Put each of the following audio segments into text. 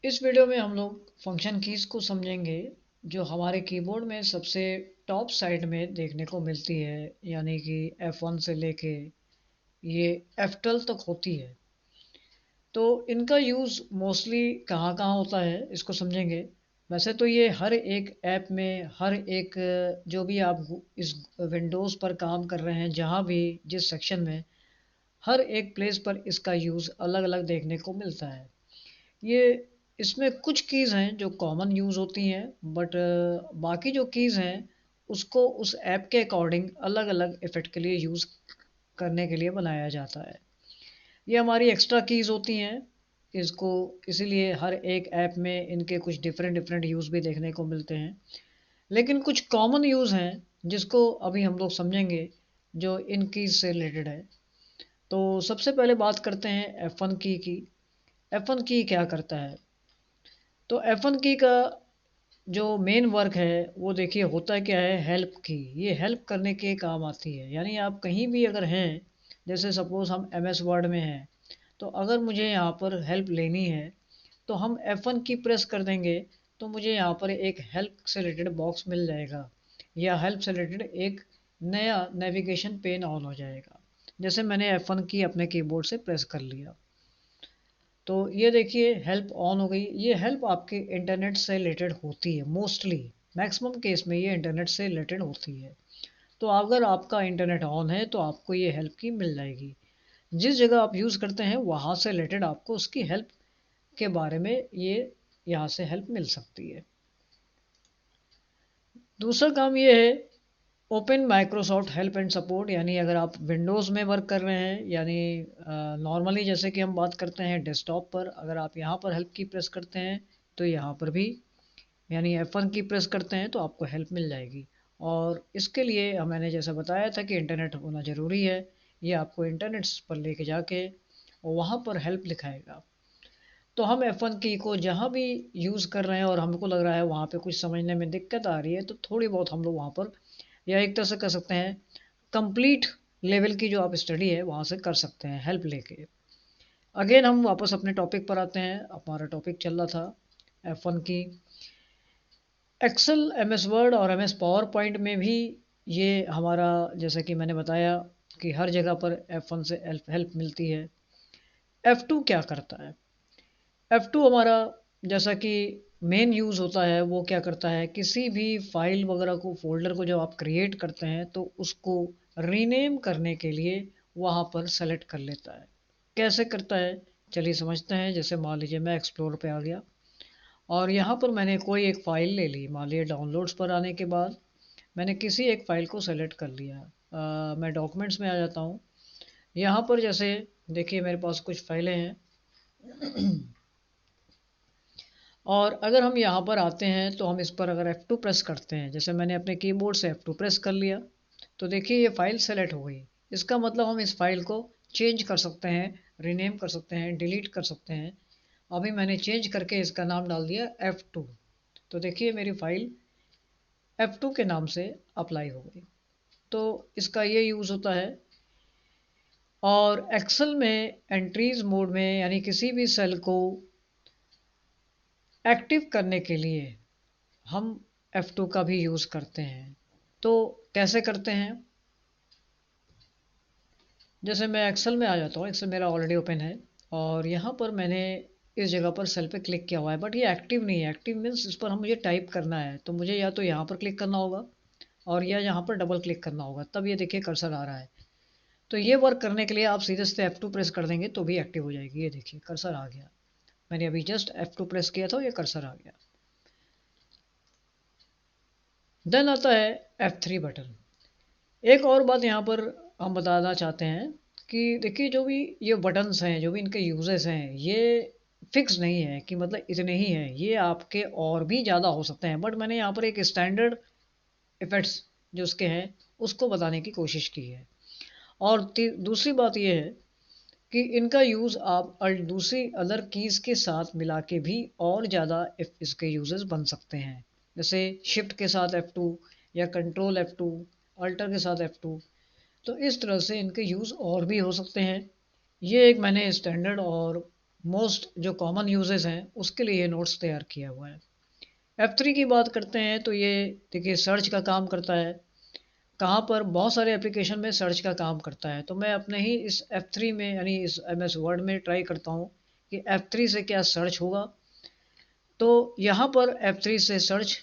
इस वीडियो में हम लोग फंक्शन कीज़ को समझेंगे जो हमारे कीबोर्ड में सबसे टॉप साइड में देखने को मिलती है, यानी कि F1 से लेके ये F12 तक होती है। तो इनका यूज़ मोस्टली कहाँ कहाँ होता है इसको समझेंगे। वैसे तो ये हर एक ऐप में, हर एक जो भी आप इस विंडोज़ पर काम कर रहे हैं, जहाँ भी जिस सेक्शन में, हर एक प्लेस पर इसका यूज़ अलग अलग देखने को मिलता है। ये इसमें कुछ कीज़ हैं जो कॉमन यूज़ होती हैं, बट बाकी जो कीज़ हैं उसको उस ऐप के अकॉर्डिंग अलग अलग इफ़ेक्ट के लिए यूज़ करने के लिए बनाया जाता है। ये हमारी एक्स्ट्रा कीज़ होती हैं। इसको इसीलिए हर एक ऐप में इनके कुछ डिफरेंट डिफरेंट यूज़ भी देखने को मिलते हैं, लेकिन कुछ कॉमन यूज़ हैं जिसको अभी हम लोग समझेंगे जो इन कीज़ से रिलेटेड है। तो सबसे पहले बात करते हैं F1 की। F1 की क्या करता है? तो F1 की का जो मेन वर्क है वो देखिए होता क्या है, हेल्प की। ये हेल्प करने के काम आती है, यानी आप कहीं भी अगर हैं, जैसे सपोज़ हम MS वर्ड में हैं, तो अगर मुझे यहाँ पर हेल्प लेनी है तो हम F1 की प्रेस कर देंगे, तो मुझे यहाँ पर एक हेल्प से रिलेटेड बॉक्स मिल जाएगा, या हेल्प से रिलेटेड एक नया नेविगेशन पेन ऑन हो जाएगा। जैसे मैंने F1 की अपने कीबोर्ड से प्रेस कर लिया, तो ये देखिए हेल्प ऑन हो गई। ये हेल्प आपके इंटरनेट से रिलेटेड होती है, मोस्टली मैक्सिमम केस में ये इंटरनेट से रिलेटेड होती है। तो अगर आपका इंटरनेट ऑन है तो आपको ये हेल्प की मिल जाएगी। जिस जगह आप यूज़ करते हैं वहाँ से रिलेटेड आपको उसकी हेल्प के बारे में ये यहाँ से हेल्प मिल सकती है। दूसरा काम ये है, open Microsoft help and support, यानी अगर आप विंडोज़ में वर्क कर रहे हैं, यानी नॉर्मली जैसे कि हम बात करते हैं डेस्कटॉप पर, अगर आप यहाँ पर हेल्प की प्रेस करते हैं तो यहाँ पर भी, यानी F1 की प्रेस करते हैं तो आपको हेल्प मिल जाएगी। और इसके लिए मैंने जैसा बताया था कि इंटरनेट होना ज़रूरी है। ये आपको इंटरनेट पर लेके जाके वहाँ पर हेल्प लिखाएगा। तो हम F1 की को जहाँ भी यूज़ कर रहे हैं और हमको लग रहा है वहाँ पे कुछ समझने में दिक्कत आ रही है, तो थोड़ी बहुत हम लोग वहाँ पर, या एक तरह से कर सकते हैं कंप्लीट लेवल की जो आप स्टडी है वहाँ से कर सकते हैं हेल्प लेके। अगेन हम वापस अपने टॉपिक पर आते हैं। हमारा टॉपिक चल रहा था F1 की। एक्सेल, MS वर्ड और MS पावर पॉइंट में भी ये हमारा, जैसा कि मैंने बताया कि हर जगह पर F1 से हेल्प मिलती है। F2 क्या करता है? F2 हमारा, जैसा कि मेन यूज़ होता है, वो क्या करता है, किसी भी फाइल वगैरह को, फोल्डर को जब आप क्रिएट करते हैं तो उसको रीनेम करने के लिए वहाँ पर सेलेक्ट कर लेता है। कैसे करता है चलिए समझते हैं। जैसे मान लीजिए मैं एक्सप्लोर पे आ गया और यहाँ पर मैंने कोई एक फ़ाइल ले ली। मान लीजिए डाउनलोड्स पर आने के बाद मैंने किसी एक फ़ाइल को सेलेक्ट कर लिया। मैं डॉक्यूमेंट्स में आ जाता हूँ। यहाँ पर जैसे देखिए मेरे पास कुछ फाइलें हैं और अगर हम यहाँ पर आते हैं तो हम इस पर अगर F2 प्रेस करते हैं, जैसे मैंने अपने कीबोर्ड से F2 प्रेस कर लिया, तो देखिए ये फ़ाइल सेलेक्ट हो गई। इसका मतलब हम इस फाइल को चेंज कर सकते हैं, रीनेम कर सकते हैं, डिलीट कर सकते हैं। अभी मैंने चेंज करके इसका नाम डाल दिया F2, तो देखिए मेरी फ़ाइल F2 के नाम से अप्लाई हो गई। तो इसका ये यूज़ होता है। और एक्सेल में एंट्रीज मोड में, यानी किसी भी सेल को एक्टिव करने के लिए हम F2 का भी यूज़ करते हैं। तो कैसे करते हैं? जैसे मैं एक्सेल में आ जाता हूँ, एक्सेल मेरा ऑलरेडी ओपन है और यहाँ पर मैंने इस जगह पर सेल पे क्लिक किया हुआ है, बट ये एक्टिव नहीं है। एक्टिव मीन्स इस पर हम मुझे टाइप करना है, तो मुझे या तो यहाँ पर क्लिक करना होगा और या यहाँ पर डबल क्लिक करना होगा, तब ये देखिए कर्सर आ रहा है। तो ये वर्क करने के लिए आप सीधे से F2 प्रेस कर देंगे तो भी एक्टिव हो जाएगी। ये देखिए कर्सर आ गया, मैंने अभी जस्ट F2 प्रेस किया था, ये कर्सर आ गया। देन आता है F3 बटन। एक और बात यहाँ पर हम बताना चाहते हैं कि देखिए जो भी ये बटन्स हैं, जो भी इनके यूजेस हैं, ये फिक्स नहीं है कि मतलब इतने ही हैं। ये आपके और भी ज़्यादा हो सकते हैं, बट मैंने यहाँ पर एक स्टैंडर्ड इफ़ेक्ट्स जो उसके हैं उसको बताने की कोशिश की है। और दूसरी बात ये है कि इनका यूज़ आप दूसरी अदर कीज़ के साथ मिला के भी और ज़्यादा इसके यूजेस बन सकते हैं। जैसे शिफ्ट के साथ F2 या कंट्रोल F2, अल्टर के साथ F2। तो इस तरह से इनके यूज़ और भी हो सकते हैं। ये एक मैंने स्टैंडर्ड और मोस्ट जो कॉमन यूजेस हैं उसके लिए ये नोट्स तैयार किया हुआ है। F3 की बात करते हैं तो ये देखिए सर्च का काम करता है। कहाँ पर बहुत सारे एप्लीकेशन में सर्च का काम करता है, तो मैं अपने ही इस F3 में यानी इस MS वर्ड में ट्राई करता हूँ कि F3 से क्या सर्च होगा। तो यहाँ पर F3 से सर्च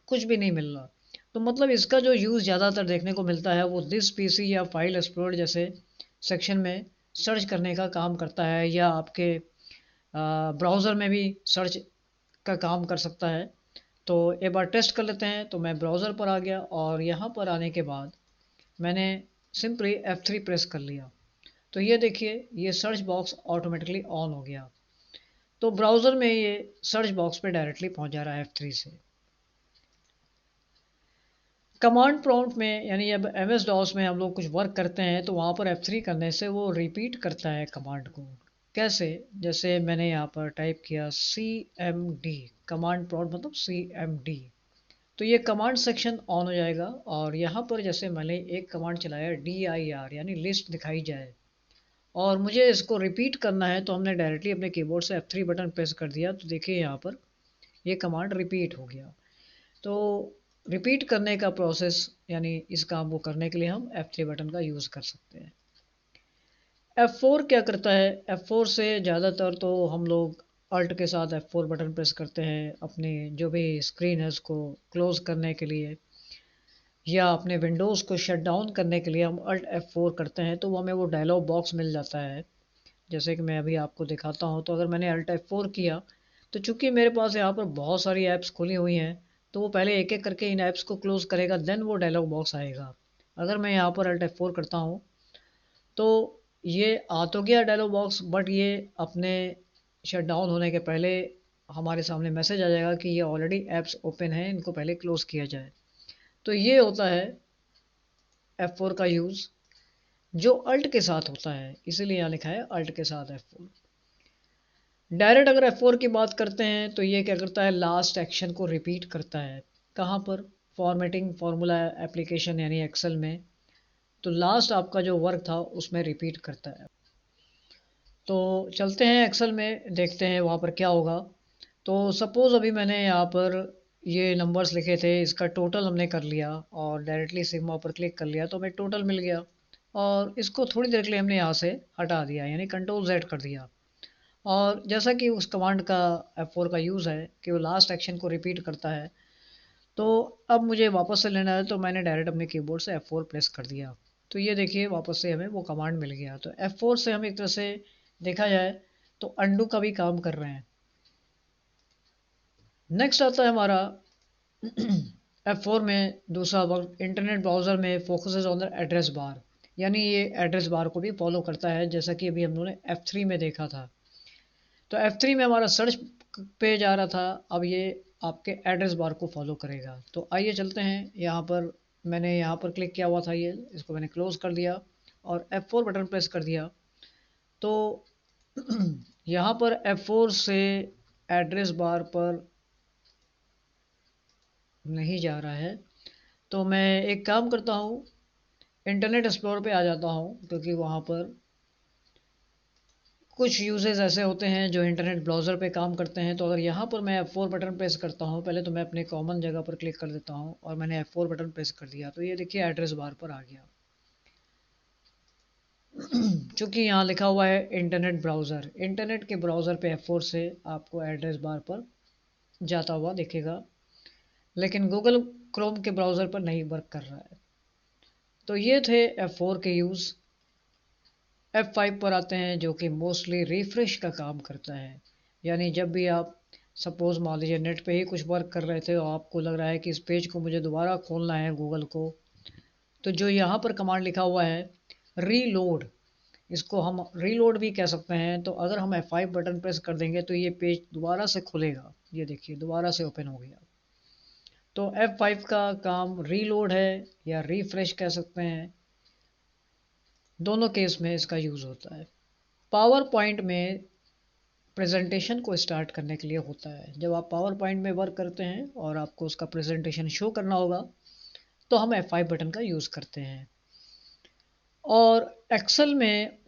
कुछ भी नहीं मिल रहा। तो मतलब इसका जो यूज़ ज़्यादातर देखने को मिलता है वो दिस पीसी या फाइल एक्सप्लोर जैसे सेक्शन में सर्च करने का काम करता है, या आपके ब्राउज़र में भी सर्च का काम कर सकता है। तो एक बार टेस्ट कर लेते हैं। तो मैं ब्राउज़र पर आ गया और यहाँ पर आने के बाद मैंने सिंपली F3 प्रेस कर लिया। तो ये देखिए ये सर्च बॉक्स ऑटोमेटिकली ऑन हो गया। तो ब्राउज़र में ये सर्च बॉक्स पे डायरेक्टली पहुंच जा रहा है F3 से। कमांड प्रॉम्प्ट में यानी अब MS DOS में हम लोग कुछ वर्क करते हैं तो वहाँ पर F3 करने से वो रिपीट करता है कमांड को। कैसे? जैसे मैंने यहाँ पर टाइप किया CMD, कमांड प्रॉम्प्ट मतलब CMD। तो ये कमांड सेक्शन ऑन हो जाएगा और यहाँ पर जैसे मैंने एक कमांड चलाया dir यानी लिस्ट दिखाई जाए, और मुझे इसको रिपीट करना है तो हमने डायरेक्टली अपने कीबोर्ड से F3 बटन प्रेस कर दिया। तो देखिए यहाँ पर ये कमांड रिपीट हो गया। तो रिपीट करने का प्रोसेस यानी इस काम को करने के लिए हम F3 बटन का यूज़ कर सकते हैं। F4 क्या करता है? F4 से ज़्यादातर तो हम लोग अल्ट के साथ F4 बटन प्रेस करते हैं अपनी जो भी स्क्रीन है उसको क्लोज़ करने के लिए, या अपने विंडोज़ को शट डाउन करने के लिए हम अल्ट F4 करते हैं तो वो हमें वो डायलॉग बॉक्स मिल जाता है। जैसे कि मैं अभी आपको दिखाता हूँ, तो अगर मैंने अल्ट F4 किया तो चूंकि मेरे पास यहाँ पर बहुत सारी ऐप्स खुली हुई हैं तो वो पहले एक एक करके इन ऐप्स को क्लोज करेगा, देन वो डायलॉग बॉक्स आएगा। अगर मैं यहाँ पर अल्ट F4 करता हूँ तो ये आ तो गया डायलॉग बॉक्स, बट ये अपने शट डाउन होने के पहले हमारे सामने मैसेज आ जाएगा कि ये ऑलरेडी ऐप्स ओपन हैं, इनको पहले क्लोज किया जाए। तो ये होता है F4 का यूज़ जो अल्ट के साथ होता है, इसीलिए यहाँ लिखा है अल्ट के साथ F4। डायरेक्ट अगर F4 की बात करते हैं तो ये क्या करता है, लास्ट एक्शन को रिपीट करता है। कहाँ पर? फॉर्मेटिंग फार्मूला एप्लीकेशन यानी एक्सेल में। तो लास्ट आपका जो वर्क था उसमें रिपीट करता है। तो चलते हैं एक्सेल में, देखते हैं वहाँ पर क्या होगा। तो सपोज़ अभी मैंने यहाँ पर ये नंबर्स लिखे थे, इसका टोटल हमने कर लिया और डायरेक्टली सिग्मा पर क्लिक कर लिया तो हमें टोटल मिल गया। और इसको थोड़ी देर के लिए हमने यहाँ से हटा दिया यानी कंट्रोल Z कर दिया। और जैसा कि उस कमांड का F4 का यूज़ है कि वो लास्ट एक्शन को रिपीट करता है, तो अब मुझे वापस से लेना है तो मैंने डायरेक्ट अपने कीबोर्ड से F4 प्रेस कर दिया। तो ये देखिए वापस से हमें वो कमांड मिल गया। तो F4 से हम एक तरह से देखा जाए तो अंडू का भी काम कर रहे हैं। नेक्स्ट आता है हमारा F4 में दूसरा वर्क, इंटरनेट ब्राउज़र में focuses on the address bar, यानी ये एड्रेस बार को भी फॉलो करता है जैसा कि अभी हम लोगों ने F3 में देखा था। तो F3 में हमारा सर्च पे जा रहा था, अब ये आपके एड्रेस बार को फॉलो करेगा। तो आइए चलते हैं, यहाँ पर मैंने यहाँ पर क्लिक किया हुआ था, ये इसको मैंने क्लोज कर दिया और F4 बटन प्रेस कर दिया। तो यहाँ पर F4 से एड्रेस बार पर नहीं जा रहा है, तो मैं एक काम करता हूँ, इंटरनेट एक्सप्लोरर पे आ जाता हूँ, क्योंकि वहाँ पर कुछ यूजेस ऐसे होते हैं जो इंटरनेट ब्राउज़र पे काम करते हैं। तो अगर यहाँ पर मैं F4 बटन प्रेस करता हूँ, पहले तो मैं अपने कॉमन जगह पर क्लिक कर देता हूँ और मैंने F4 बटन प्रेस कर दिया तो ये देखिए एड्रेस बार पर आ गया। चूंकि यहाँ लिखा हुआ है इंटरनेट ब्राउज़र, इंटरनेट के ब्राउज़र पे F4 से आपको एड्रेस बार पर जाता हुआ दिखेगा, लेकिन गूगल क्रोम के ब्राउज़र पर नहीं वर्क कर रहा है। तो ये थे F4 के यूज़। F5 पर आते हैं जो कि मोस्टली रिफ्रेश का काम करता है। यानी जब भी आप सपोज़ मान लीजिए नेट पे ही कुछ वर्क कर रहे थे और आपको लग रहा है कि इस पेज को मुझे दोबारा खोलना है गूगल को, तो जो यहाँ पर कमांड लिखा हुआ है रीलोड, इसको हम रीलोड भी कह सकते हैं। तो अगर हम F5 बटन प्रेस कर देंगे तो ये पेज दोबारा से खुलेगा। ये देखिए दोबारा से ओपन हो गया। तो F5 का काम रीलोड है या रिफ्रेश कह सकते हैं, दोनों केस में इसका यूज़ होता है। पावर पॉइंट में प्रेजेंटेशन को स्टार्ट करने के लिए होता है। जब आप पावर पॉइंट में वर्क करते हैं और आपको उसका प्रेजेंटेशन शो करना होगा तो हम F5 बटन का यूज़ करते हैं। और एक्सेल में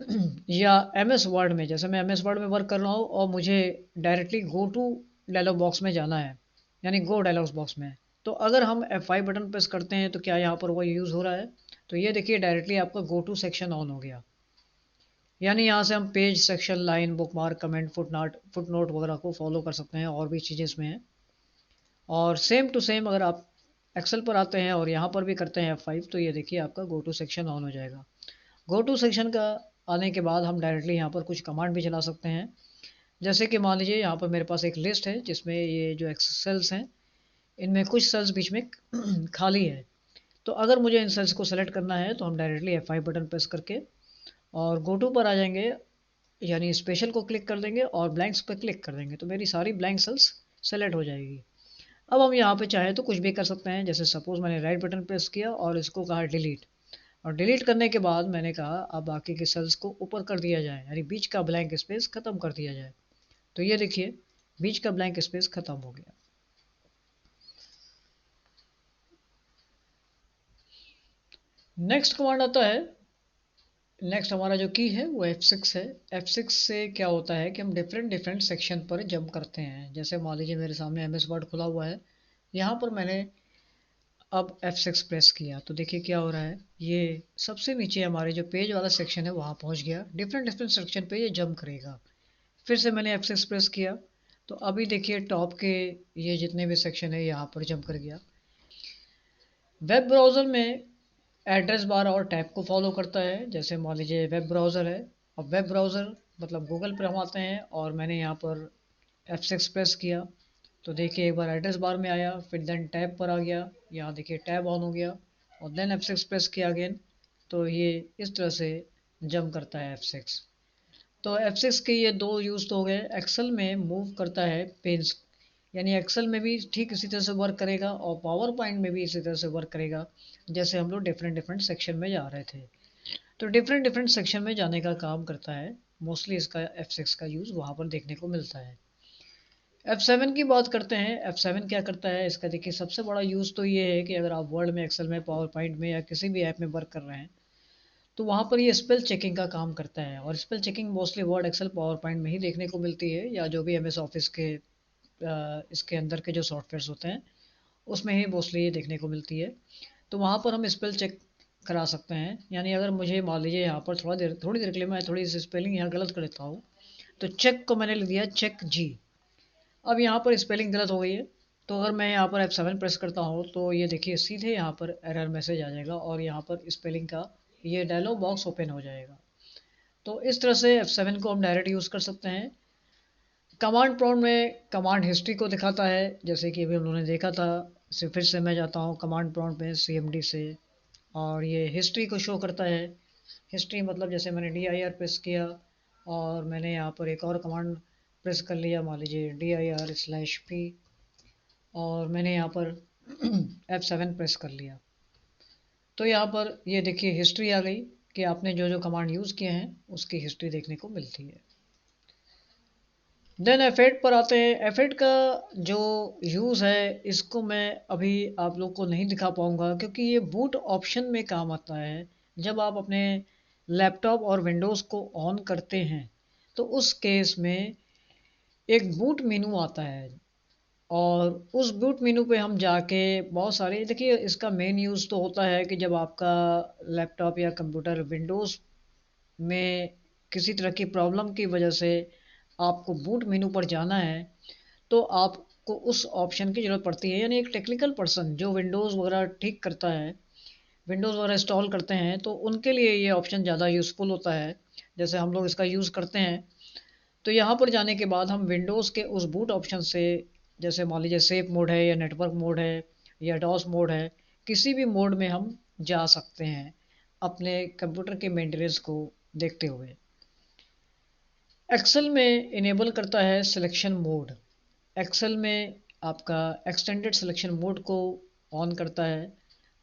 या एमएस वर्ड में, जैसे मैं एमएस वर्ड में वर्क कर रहा हूँ और मुझे directly go to dialog box में जाना है, यानी गो डायलॉग बॉक्स में, तो अगर हम F5 बटन प्रेस करते हैं तो क्या यहाँ पर वो यूज़ हो रहा है? तो ये देखिए डायरेक्टली आपका गो टू सेक्शन ऑन हो गया, यानी यहाँ से हम page, section, line, bookmark, comment, footnote वगैरह को फॉलो कर सकते हैं, और भी चीज़ें इसमें हैं। और सेम टू सेम अगर आप एक्सेल पर आते हैं और यहाँ पर भी करते हैं F5, तो ये देखिए आपका गो टू सेक्शन ऑन हो जाएगा। गो टू सेक्शन का आने के बाद हम डायरेक्टली यहाँ पर कुछ कमांड भी चला सकते हैं। जैसे कि मान लीजिए यहाँ पर मेरे पास एक लिस्ट है जिसमें ये जो सेल्स हैं, इनमें कुछ सेल्स बीच में खाली है। तो अगर मुझे इन सेल्स को सेलेक्ट करना है तो हम डायरेक्टली F5 बटन प्रेस करके और गो टू पर आ जाएंगे, यानी स्पेशल को क्लिक कर देंगे और ब्लैंक्स पर क्लिक कर देंगे, तो मेरी सारी ब्लैंक सेल्स सेलेक्ट हो जाएगी। अब हम यहाँ पे चाहे तो कुछ भी कर सकते हैं, जैसे सपोज मैंने राइट बटन प्रेस किया और इसको कहा डिलीट, और डिलीट करने के बाद मैंने कहा अब बाकी के सेल्स को ऊपर कर दिया जाए, यानी बीच का ब्लैंक स्पेस खत्म कर दिया जाए। तो ये देखिए बीच का ब्लैंक स्पेस खत्म हो गया। नेक्स्ट कमांड आता है, नेक्स्ट हमारा जो की है वो F6 है। F6 से क्या होता है कि हम डिफरेंट डिफरेंट सेक्शन पर जंप करते हैं। जैसे मान लीजिए मेरे सामने MS वर्ड खुला हुआ है, यहाँ पर मैंने अब F6 प्रेस किया तो देखिए क्या हो रहा है, ये सबसे नीचे हमारे जो पेज वाला सेक्शन है वहाँ पहुँच गया, डिफरेंट डिफरेंट सेक्शन पे ये जंप करेगा। फिर से मैंने F6 प्रेस किया तो अभी देखिए टॉप के ये जितने भी सेक्शन है यहाँ पर जंप कर गया। वेब ब्राउज़र में एड्रेस बार और टैब को फॉलो करता है। जैसे मान लीजिए वेब ब्राउज़र है, अब वेब ब्राउज़र मतलब गूगल पर हम आते हैं और मैंने यहाँ पर F6 प्रेस किया तो देखिए एक बार एड्रेस बार में आया, फिर देन टैब पर आ गया, यहाँ देखिए टैब ऑन हो गया, और देन F6 प्रेस किया अगेन, तो ये इस तरह से जंप करता है F6। तो F6 के ये दो यूज़ तो हो गए। एक्सेल में मूव करता है पेज, यानी एक्सेल में भी ठीक इसी तरह से वर्क करेगा और पावर पॉइंट में भी इसी तरह से वर्क करेगा, जैसे हम लोग डिफरेंट डिफरेंट सेक्शन में जा रहे थे। तो डिफरेंट डिफरेंट सेक्शन में जाने का काम करता है, मोस्टली इसका F6 का यूज़ वहाँ पर देखने को मिलता है। F7 की बात करते हैं। F7 क्या करता है, इसका देखिए सबसे बड़ा यूज़ तो ये है कि अगर आप वर्ड में, एक्सेल में, पावर पॉइंट में या किसी भी ऐप में वर्क कर रहे हैं तो वहाँ पर ये स्पेल चेकिंग का काम करता है, और spell checking mostly Word, Excel, PowerPoint में ही देखने को मिलती है, या जो भी MS ऑफिस के इसके अंदर के जो सॉफ्टवेयर्स होते हैं उसमें ही मोस्टली ये देखने को मिलती है। तो वहाँ पर हम स्पेल चेक करा सकते हैं, यानी अगर मुझे मान लीजिए यहाँ पर थोड़ी देर के लिए मैं थोड़ी सी स्पेलिंग यहाँ गलत कर देता हूँ, तो चेक को मैंने लिख दिया चेक जी। अब यहाँ पर स्पेलिंग गलत हो गई है, तो अगर मैं यहाँ पर F7 प्रेस करता हूँ तो ये देखिए सीधे यहाँ पर एरर मैसेज आ जाएगा और यहाँ पर स्पेलिंग का ये डायलॉग बॉक्स ओपन हो जाएगा। तो इस तरह से F7 को हम डायरेक्ट यूज़ कर सकते हैं। कमांड प्रॉम्प्ट में कमांड हिस्ट्री को दिखाता है, जैसे कि अभी हम लोगों ने देखा था। फिर से मैं जाता हूँ कमांड प्रॉम्प्ट में CMD से, और ये हिस्ट्री को शो करता है। हिस्ट्री मतलब जैसे मैंने DIR प्रेस किया और मैंने यहाँ पर एक और कमांड प्रेस कर लिया, मान लीजिए DIR/P, और मैंने यहाँ पर F7 प्रेस कर लिया, तो यहाँ पर ये देखिए हिस्ट्री आ गई कि आपने जो जो कमांड यूज़ किए हैं उसकी हिस्ट्री देखने को मिलती है। देन F8 पर आते हैं। F8 का जो यूज़ है इसको मैं अभी आप लोग को नहीं दिखा पाऊँगा, क्योंकि ये बूट ऑप्शन में काम आता है। जब आप अपने लैपटॉप और विंडोज़ को ऑन करते हैं तो उस केस में एक बूट मेनू आता है, और उस बूट मेनू पे हम जाके बहुत सारे, देखिए इसका मेन यूज़ तो होता है कि जब आपका लैपटॉप या कंप्यूटर विंडोज़ में किसी तरह की प्रॉब्लम की वजह से आपको बूट मेनू पर जाना है, तो आपको उस ऑप्शन की ज़रूरत पड़ती है, यानी एक टेक्निकल पर्सन जो विंडोज़ वगैरह ठीक करता है, विंडोज़ वगैरह इंस्टॉल करते हैं, तो उनके लिए ये ऑप्शन ज़्यादा यूज़फुल होता है, जैसे हम लोग इसका यूज़ करते हैं। तो यहाँ पर जाने के बाद हम विंडोज़ के उस बूट ऑप्शन से, जैसे मान लीजिए सेफ मोड है या नेटवर्क मोड है या डॉस मोड है, किसी भी मोड में हम जा सकते हैं अपने कंप्यूटर के मेंटेनेंस को देखते हुए। एक्सेल में इनेबल करता है सिलेक्शन मोड। एक्सेल में आपका एक्सटेंडेड सिलेक्शन मोड को ऑन करता है,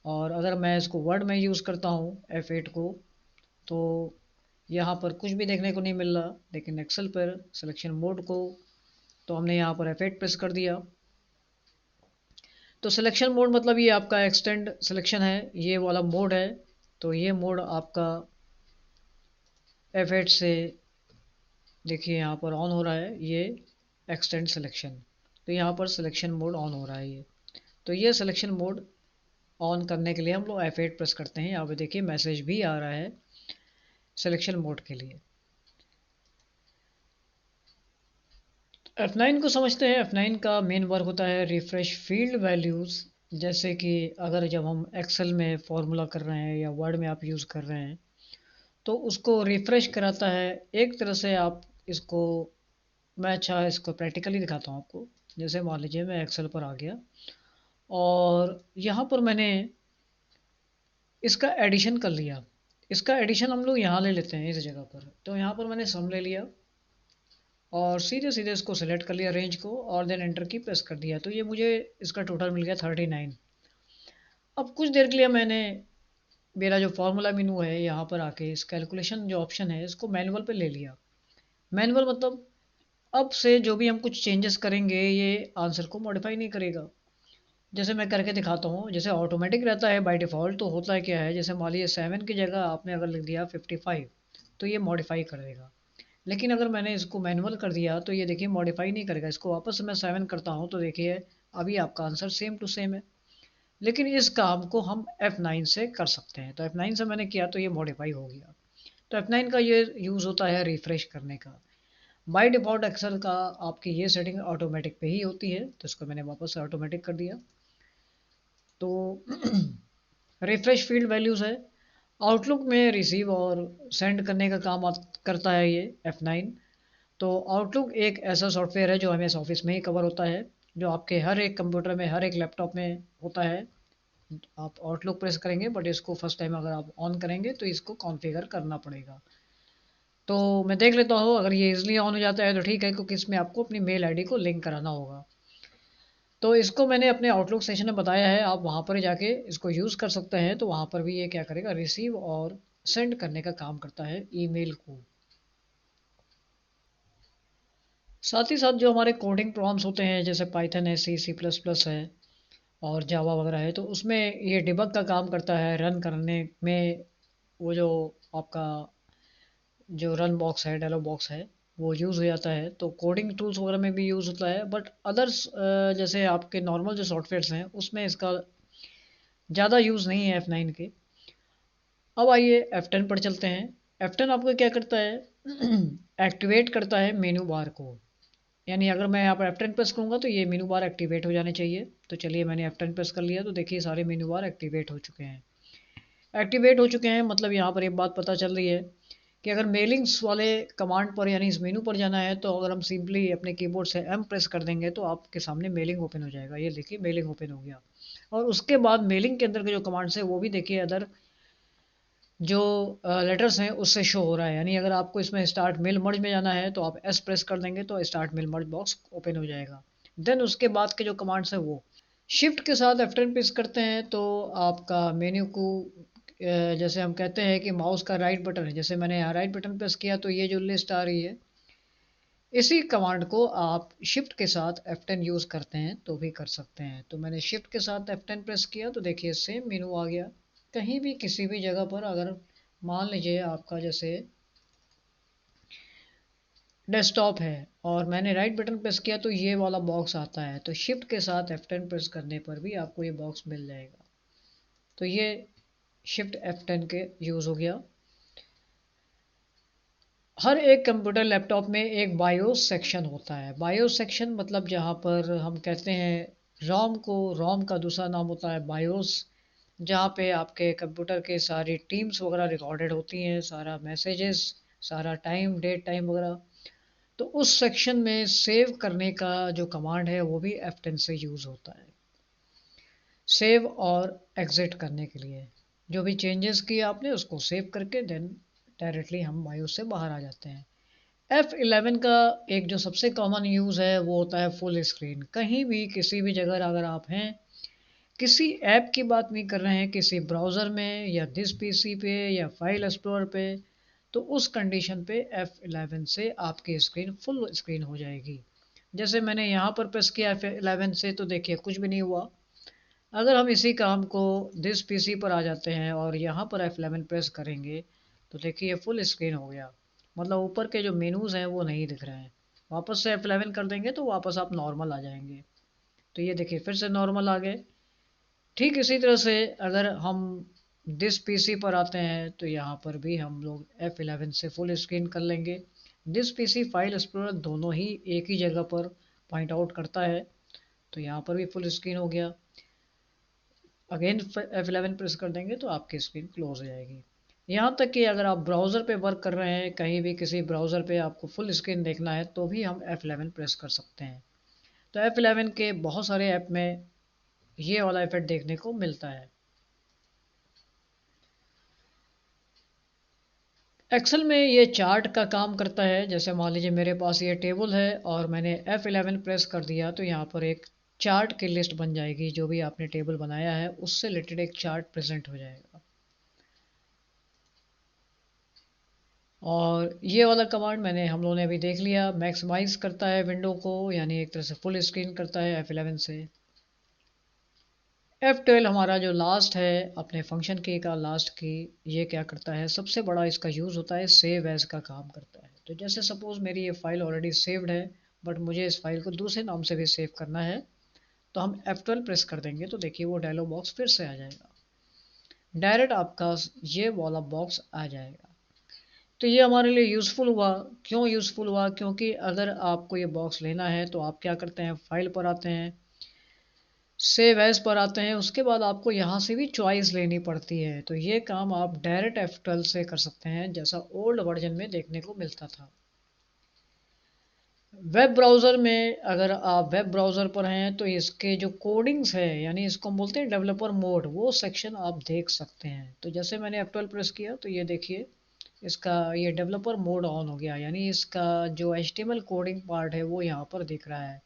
और अगर मैं इसको वर्ड में यूज़ करता हूँ F8 को, तो यहाँ पर कुछ भी देखने को नहीं मिल रहा, लेकिन एक्सेल पर सिलेक्शन मोड को, तो हमने यहाँ पर F8 प्रेस कर दिया, तो सिलेक्शन मोड मतलब ये आपका एक्सटेंड सिलेक्शन है, ये वाला मोड है। तो ये मोड आपका F8 से देखिए यहाँ पर ऑन हो रहा है ये एक्सटेंड सिलेक्शन। तो यहाँ पर सिलेक्शन मोड ऑन हो रहा है ये। तो ये सिलेक्शन मोड ऑन करने के लिए हम लोग F8 प्रेस करते हैं। यहाँ पे देखिए मैसेज भी आ रहा है सिलेक्शन मोड के लिए। F9 को समझते हैं। F9 का मेन वर्क होता है रिफ्रेश फील्ड वैल्यूज़। जैसे कि अगर जब हम एक्सेल में फॉर्मूला कर रहे हैं या वर्ड में आप यूज़ कर रहे हैं तो उसको रिफ्रेश कराता है। एक तरह से आप इसको, मैं अच्छा इसको प्रैक्टिकली दिखाता हूँ आपको। जैसे मान लीजिए मैं एक्सेल पर आ गया और यहाँ पर मैंने इसका एडिशन कर लिया। इसका एडिशन हम लोग यहाँ ले लेते हैं इस जगह पर। तो यहाँ पर मैंने सम ले लिया और सीधे सीधे इसको सेलेक्ट कर लिया रेंज को और देन एंटर की प्रेस कर दिया। तो ये मुझे इसका टोटल मिल गया 39। अब कुछ देर के लिए मैंने मेरा जो फार्मूला मेनू है यहाँ पर आके इस कैलकुलेशन जो ऑप्शन है इसको मैनुअल पे ले लिया। मैनुअल मतलब अब से जो भी हम कुछ चेंजेस करेंगे ये आंसर को मॉडिफाई नहीं करेगा। जैसे मैं करके दिखाता हूँ। जैसे ऑटोमेटिक रहता है बाय डिफ़ॉल्ट, तो होता है क्या है, जैसे मान लीजिए 7 की जगह आपने अगर लिख दिया 55 तो ये मॉडिफाई कर देगा। लेकिन अगर मैंने इसको मैनुअल कर दिया तो ये देखिए मॉडिफाई नहीं करेगा। इसको वापस से मैं 7 करता हूँ तो देखिए अभी आपका आंसर सेम टू सेम है। लेकिन इस काम को हम F9 से कर सकते हैं। तो F9 से मैंने किया तो ये मॉडिफाई हो गया। तो F9 का ये यूज़ होता है रिफ्रेश करने का। बाय डिफ़ॉल्ट एक्सेल का आपकी ये सेटिंग ऑटोमेटिक पे ही होती है। तो इसको मैंने वापस से ऑटोमेटिक कर दिया। तो रिफ्रेश फील्ड वैल्यूज़ है। आउटलुक में रिसीव और सेंड करने का काम करता है ये F9। तो आउटलुक एक ऐसा सॉफ्टवेयर है जो MS ऑफिस में ही कवर होता है, जो आपके हर एक कंप्यूटर में हर एक लैपटॉप में होता है। आप आउटलुक प्रेस करेंगे बट इसको फर्स्ट टाइम अगर आप ऑन करेंगे तो इसको कॉन्फ़िगर करना पड़ेगा। तो मैं देख लेता हूँ अगर ये इजीली ऑन हो जाता है तो ठीक है, क्योंकि इसमें आपको अपनी मेल आईडी को लिंक कराना होगा। तो इसको मैंने अपने आउटलुक सेशन में बताया है, आप वहाँ पर जाके इसको यूज़ कर सकते हैं। तो वहाँ पर भी ये क्या करेगा, रिसीव और सेंड करने का काम करता है ईमेल को। साथ ही साथ जो हमारे कोडिंग प्रोग्राम्स होते हैं जैसे पाइथन है, C++ है और जावा वगैरह है, तो उसमें ये डिबग का काम करता है रन करने में। वो जो आपका जो रन बॉक्स है, डायलॉग बॉक्स है, वो यूज़ हो जाता है। तो कोडिंग टूल्स वगैरह में भी यूज़ होता है। बट अदर्स जैसे आपके नॉर्मल जो सॉफ्टवेयर्स हैं उसमें इसका ज़्यादा यूज़ नहीं है F9 के। अब आइए F10 पर चलते हैं। F10 आपको क्या करता है, एक्टिवेट करता है मेनू बार को। यानी अगर मैं यहाँ पर F10 प्रेस करूँगा तो ये मेनू बार एक्टिवेट हो जाने चाहिए। तो चलिए मैंने F10 प्रेस कर लिया तो देखिए सारे मेनू बार एक्टिवेट हो चुके हैं। एक्टिवेट हो चुके हैं मतलब यहाँ पर एक बात पता चल रही है कि अगर मेलिंग्स वाले कमांड पर यानी इस मेनू पर जाना है तो अगर हम सिंपली अपने कीबोर्ड से M प्रेस कर देंगे तो आपके सामने मेलिंग ओपन हो जाएगा। ये देखिए मेलिंग ओपन हो गया। और उसके बाद मेलिंग के अंदर के जो कमांड्स है वो भी देखिए अदर जो लेटर्स हैं उससे शो हो रहा है। यानी अगर आपको इसमें स्टार्ट मेल मर्ज में जाना है तो आप S प्रेस कर देंगे तो start mail merge box open हो जाएगा। देन उसके बाद के जो कमांड्स हैं वो शिफ्ट के साथ F10 प्रेस करते हैं तो आपका मेन्यू को जैसे हम कहते हैं कि माउस का राइट बटन है, जैसे मैंने यहाँ राइट बटन प्रेस किया तो ये जो लिस्ट आ रही है, इसी कमांड को आप शिफ्ट के साथ F10 यूज़ करते हैं तो भी कर सकते हैं। तो मैंने शिफ्ट के साथ F10 प्रेस किया तो देखिए सेम मेनू आ गया। कहीं भी किसी भी जगह पर अगर मान लीजिए आपका जैसे डेस्कटॉप है और मैंने राइट बटन प्रेस किया तो ये वाला बॉक्स आता है, तो शिफ्ट के साथ F10 प्रेस करने पर भी आपको ये बॉक्स मिल जाएगा। तो ये शिफ्ट F10 के यूज़ हो गया। हर एक कंप्यूटर लैपटॉप में एक बायोस सेक्शन होता है। बायोस सेक्शन मतलब जहाँ पर हम कहते हैं रोम का दूसरा नाम होता है बायोस। जहाँ पे आपके कंप्यूटर के सारी टीम्स वगैरह रिकॉर्डेड होती हैं, सारा मैसेजेस, सारा टाइम डेट टाइम वगैरह। तो उस सेक्शन में सेव करने का जो कमांड है वो भी F10 से यूज़ होता है, सेव और एग्जिट करने के लिए। जो भी चेंजेस किए आपने उसको सेव करके देन डायरेक्टली हम बायोस से बाहर आ जाते हैं। F11 का एक जो सबसे कॉमन यूज़ है वो होता है फुल स्क्रीन। कहीं भी किसी भी जगह अगर आप हैं, किसी ऐप की बात नहीं कर रहे हैं, किसी ब्राउज़र में या दिस पीसी पे या फाइल एक्सप्लोरर पे, तो उस कंडीशन पे F11 से आपकी स्क्रीन फुल स्क्रीन हो जाएगी। जैसे मैंने यहाँ पर प्रेस किया F11 से तो देखिए कुछ भी नहीं हुआ। अगर हम इसी काम को दिस पीसी पर आ जाते हैं और यहाँ पर F11 प्रेस करेंगे तो देखिए फुल स्क्रीन हो गया, मतलब ऊपर के जो मेनूज हैं वो नहीं दिख रहे हैं। वापस से F11 कर देंगे तो वापस आप नॉर्मल आ जाएंगे। तो ये देखिए फिर से नॉर्मल आ गए। ठीक इसी तरह से अगर हम दिस पीसी पर आते हैं तो यहाँ पर भी हम लोग F11 से फुल स्क्रीन कर लेंगे। दिस पीसी फाइल एक्सप्लोरर दोनों ही एक ही जगह पर पॉइंट आउट करता है। तो यहाँ पर भी फुल स्क्रीन हो गया। अगेन F11 प्रेस कर देंगे तो आपकी स्क्रीन क्लोज हो जाएगी। यहाँ तक कि अगर आप ब्राउज़र पे वर्क कर रहे हैं, कहीं भी किसी ब्राउज़र पे आपको फुल स्क्रीन देखना है तो भी हम F11 प्रेस कर सकते हैं। तो F11 के बहुत सारे ऐप में ये वाला इफेक्ट देखने को मिलता है। एक्सेल में ये चार्ट का काम करता है। जैसे मान लीजिए मेरे पास ये टेबल है और मैंने F11 प्रेस कर दिया तो यहाँ पर एक चार्ट की लिस्ट बन जाएगी। जो भी आपने टेबल बनाया है उससे रिलेटेड एक चार्ट प्रेजेंट हो जाएगा। और ये वाला कमांड हम लोगों ने अभी देख लिया, मैक्सिमाइज करता है विंडो को, यानी एक तरह से फुल स्क्रीन करता है F11 से। F12 हमारा जो लास्ट है अपने फंक्शन की का लास्ट की, ये क्या करता है, सबसे बड़ा इसका यूज़ होता है सेव एज का काम करता है। तो जैसे सपोज मेरी ये फाइल ऑलरेडी सेव्ड है बट मुझे इस फाइल को दूसरे नाम से भी सेव करना है, तो हम F12 प्रेस कर देंगे तो देखिए वो डायलॉग बॉक्स फिर से आ जाएगा। डायरेक्ट आपका ये वाला बॉक्स आ जाएगा। तो ये हमारे लिए यूज़फुल हुआ। क्यों यूज़फुल हुआ? क्योंकि अगर आपको ये बॉक्स लेना है तो आप क्या करते हैं, फाइल पर आते हैं, सेव एज पर आते हैं, उसके बाद आपको यहाँ से भी चॉइस लेनी पड़ती है। तो ये काम आप डायरेक्ट F12 से कर सकते हैं जैसा ओल्ड वर्जन में देखने को मिलता था। वेब ब्राउज़र में अगर आप वेब ब्राउज़र पर हैं तो इसके जो कोडिंग्स है, यानी इसको हम बोलते हैं डेवलपर मोड, वो सेक्शन आप देख सकते हैं। तो जैसे मैंने F12 प्रेस किया तो ये देखिए इसका ये डेवलपर मोड ऑन हो गया, यानी इसका जो HTML कोडिंग पार्ट है वो यहाँ पर दिख रहा है।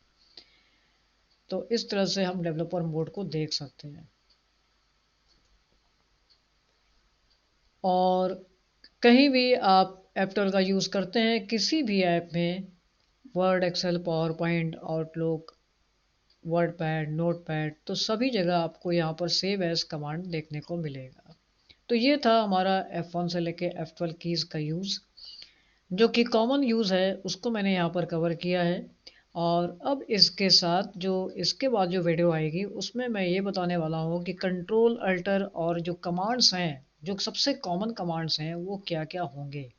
तो इस तरह से हम डेवलपर मोड को देख सकते हैं। और कहीं भी आप F12 का यूज़ करते हैं किसी भी ऐप में, Word, Excel, PowerPoint, Outlook, WordPad, Notepad, तो सभी जगह आपको यहाँ पर सेव एज कमांड देखने को मिलेगा। तो ये था हमारा F1 से लेके F12 कीज़ का यूज़। जो कि कॉमन यूज़ है उसको मैंने यहाँ पर कवर किया है। और अब इसके साथ जो इसके बाद जो वीडियो आएगी उसमें मैं ये बताने वाला हूँ कि कंट्रोल अल्टर और जो कमांड्स हैं, जो सबसे कॉमन कमांड्स हैं, वो क्या क्या होंगे।